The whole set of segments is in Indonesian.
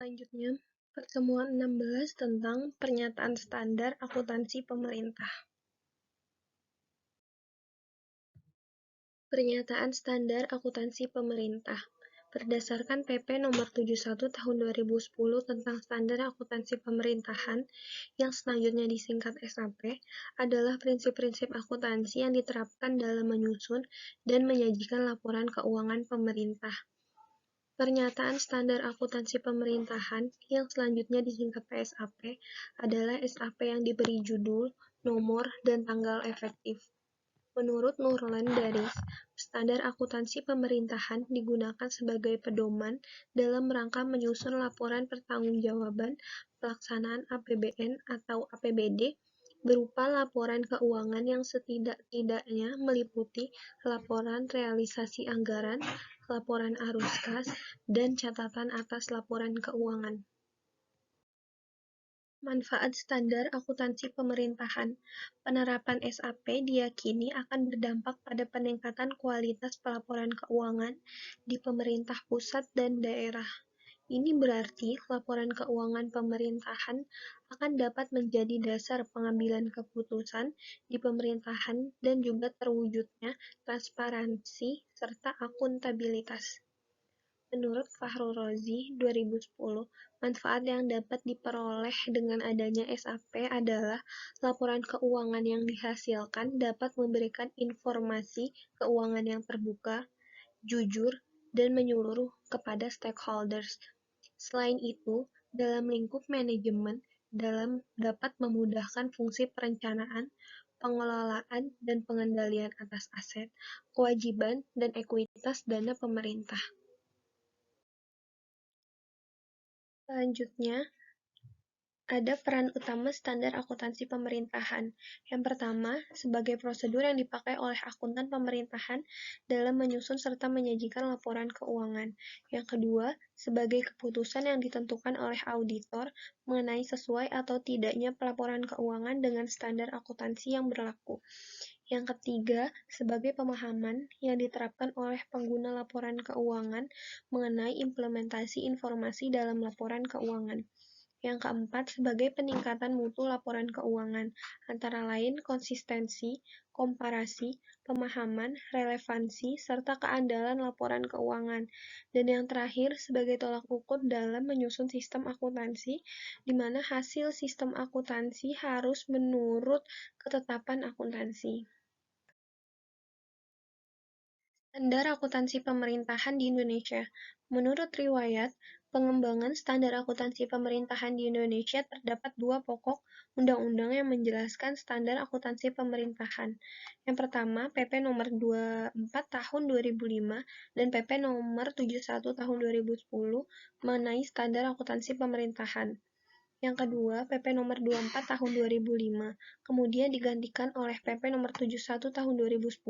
Selanjutnya, pertemuan 16 tentang pernyataan standar akuntansi pemerintah. Pernyataan standar akuntansi pemerintah. Berdasarkan PP nomor 71 tahun 2010 tentang standar akuntansi pemerintahan, yang selanjutnya disingkat SAP, adalah prinsip-prinsip akuntansi yang diterapkan dalam menyusun dan menyajikan laporan keuangan pemerintah. Pernyataan standar akuntansi pemerintahan yang selanjutnya disingkat PSAP adalah SAP yang diberi judul, nomor, dan tanggal efektif. Menurut Nurlan Daris, standar akuntansi pemerintahan digunakan sebagai pedoman dalam rangka menyusun laporan pertanggungjawaban pelaksanaan APBN atau APBD berupa laporan keuangan yang setidak-tidaknya meliputi laporan realisasi anggaran, laporan arus kas, dan catatan atas laporan keuangan. Manfaat standar akuntansi pemerintahan. Penerapan SAP diyakini akan berdampak pada peningkatan kualitas pelaporan keuangan di pemerintah pusat dan daerah. Ini berarti laporan keuangan pemerintahan akan dapat menjadi dasar pengambilan keputusan di pemerintahan dan juga terwujudnya transparansi serta akuntabilitas. Menurut Fahrul Razi, 2010, manfaat yang dapat diperoleh dengan adanya SAP adalah laporan keuangan yang dihasilkan dapat memberikan informasi keuangan yang terbuka, jujur, dan menyeluruh kepada stakeholders. Selain itu, dalam lingkup manajemen dapat memudahkan fungsi perencanaan, pengelolaan, dan pengendalian atas aset, kewajiban, dan ekuitas dana pemerintah. Selanjutnya, ada peran utama standar akuntansi pemerintahan. Yang pertama, sebagai prosedur yang dipakai oleh akuntan pemerintahan dalam menyusun serta menyajikan laporan keuangan. Yang kedua, sebagai keputusan yang ditentukan oleh auditor mengenai sesuai atau tidaknya pelaporan keuangan dengan standar akuntansi yang berlaku. Yang ketiga, sebagai pemahaman yang diterapkan oleh pengguna laporan keuangan mengenai implementasi informasi dalam laporan keuangan. Yang keempat, sebagai peningkatan mutu laporan keuangan, antara lain konsistensi, komparasi, pemahaman, relevansi, serta keandalan laporan keuangan. Dan yang terakhir, sebagai tolak ukur dalam menyusun sistem akuntansi, di mana hasil sistem akuntansi harus menurut ketetapan akuntansi. Standar akuntansi pemerintahan di Indonesia. Menurut riwayat, pengembangan standar akuntansi pemerintahan di Indonesia terdapat dua pokok undang-undang yang menjelaskan standar akuntansi pemerintahan. Yang pertama, PP nomor 24 tahun 2005 dan PP nomor 71 tahun 2010 mengenai standar akuntansi pemerintahan. Yang kedua, PP nomor 24 tahun 2005, kemudian digantikan oleh PP nomor 71 tahun 2010,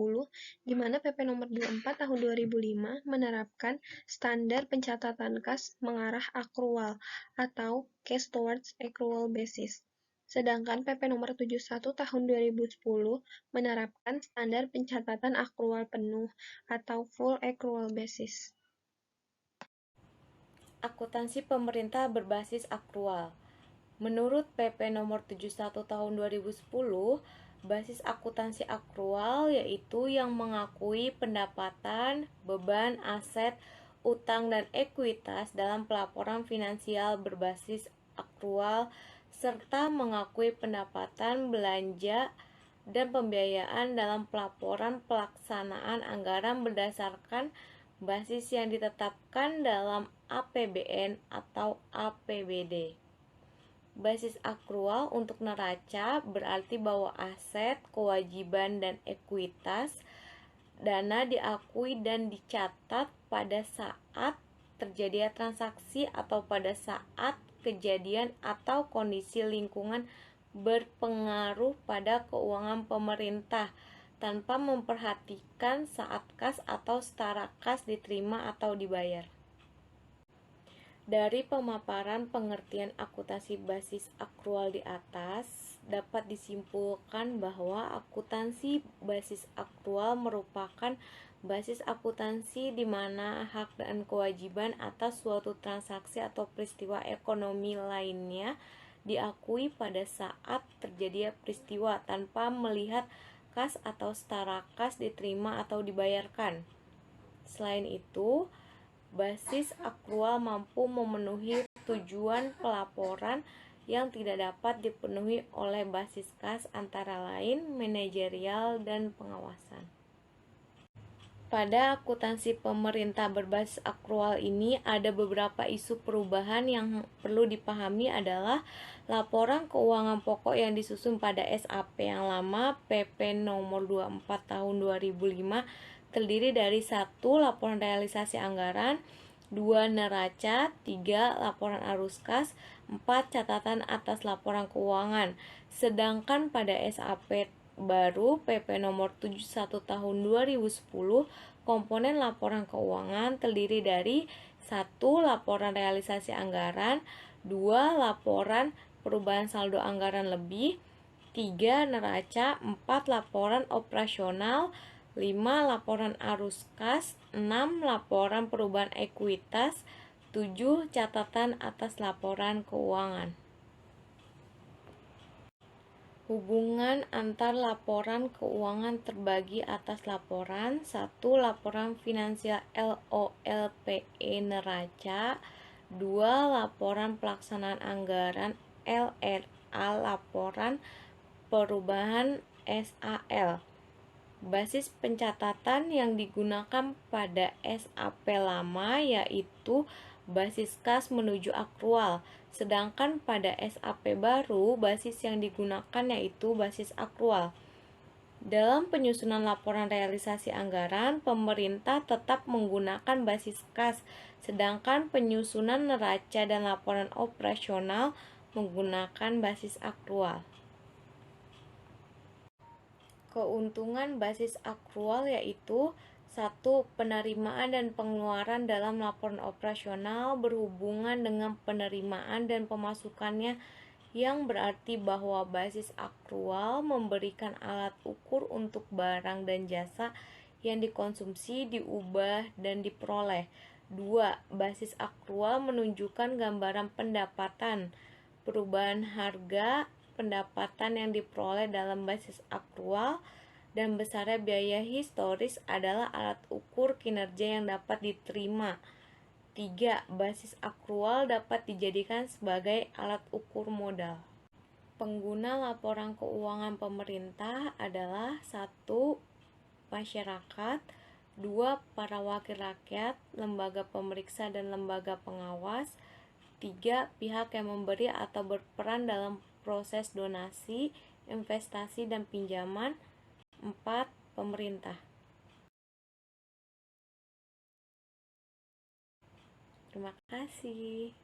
di mana PP nomor 24 tahun 2005 menerapkan standar pencatatan kas mengarah akrual atau cash towards accrual basis. Sedangkan PP nomor 71 tahun 2010 menerapkan standar pencatatan akrual penuh atau full accrual basis. Akuntansi pemerintah berbasis akrual. Menurut PP nomor 71 tahun 2010, basis akuntansi akrual yaitu yang mengakui pendapatan, beban, aset, utang, dan ekuitas dalam pelaporan finansial berbasis akrual serta mengakui pendapatan, belanja, dan pembiayaan dalam pelaporan pelaksanaan anggaran berdasarkan basis yang ditetapkan dalam APBN atau APBD. Basis akrual untuk neraca berarti bahwa aset, kewajiban, dan ekuitas dana diakui dan dicatat pada saat terjadi transaksi atau pada saat kejadian atau kondisi lingkungan berpengaruh pada keuangan pemerintah tanpa memperhatikan saat kas atau setara kas diterima atau dibayar. Dari pemaparan pengertian akuntansi basis akrual di atas, dapat disimpulkan bahwa akuntansi basis akrual merupakan Basis akuntansi di mana hak dan kewajiban atas suatu transaksi atau peristiwa ekonomi lainnya diakui pada saat terjadi peristiwa tanpa melihat kas atau setara kas diterima atau dibayarkan. Selain itu, basis akrual mampu memenuhi tujuan pelaporan yang tidak dapat dipenuhi oleh basis kas, antara lain manajerial dan pengawasan. Pada akuntansi pemerintah berbasis akrual ini ada beberapa isu perubahan yang perlu dipahami adalah laporan keuangan pokok yang disusun pada SAP yang lama PP nomor 24 tahun 2005 terdiri dari 1. Laporan realisasi anggaran, 2. Neraca, 3. Laporan arus kas, 4. Catatan atas laporan keuangan. Sedangkan pada SAP baru PP nomor 71 tahun 2010 komponen laporan keuangan terdiri dari 1. Laporan realisasi anggaran, 2. Laporan perubahan saldo anggaran lebih, 3. Neraca, 4. Laporan operasional, 5. Laporan arus kas, 6. Laporan perubahan ekuitas, 7. Catatan atas laporan keuangan. Hubungan antar laporan keuangan terbagi atas laporan 1. Laporan finansial LOLPE neraca, 2. Laporan pelaksanaan anggaran LRA, laporan perubahan SAL. Basis pencatatan yang digunakan pada SAP lama yaitu basis kas menuju akrual, sedangkan pada SAP baru basis yang digunakan yaitu basis akrual. Dalam penyusunan laporan realisasi anggaran, pemerintah tetap menggunakan basis kas, sedangkan penyusunan neraca dan laporan operasional menggunakan basis akrual. Keuntungan basis akrual yaitu 1. Penerimaan dan pengeluaran dalam laporan operasional berhubungan dengan penerimaan dan pemasukannya, yang berarti bahwa basis akrual memberikan alat ukur untuk barang dan jasa yang dikonsumsi, diubah, dan diperoleh. 2. Basis akrual menunjukkan gambaran pendapatan, perubahan harga, pendapatan yang diperoleh dalam basis akrual, dan besarnya biaya historis adalah alat ukur kinerja yang dapat diterima. 3. Basis akrual dapat dijadikan sebagai alat ukur modal. Pengguna laporan keuangan pemerintah adalah 1. Masyarakat, 2. Para wakil rakyat, lembaga pemeriksa dan lembaga pengawas, 3. Pihak yang memberi atau berperan dalam proses donasi, investasi, dan pinjaman, 4. Pemerintah. Terima kasih.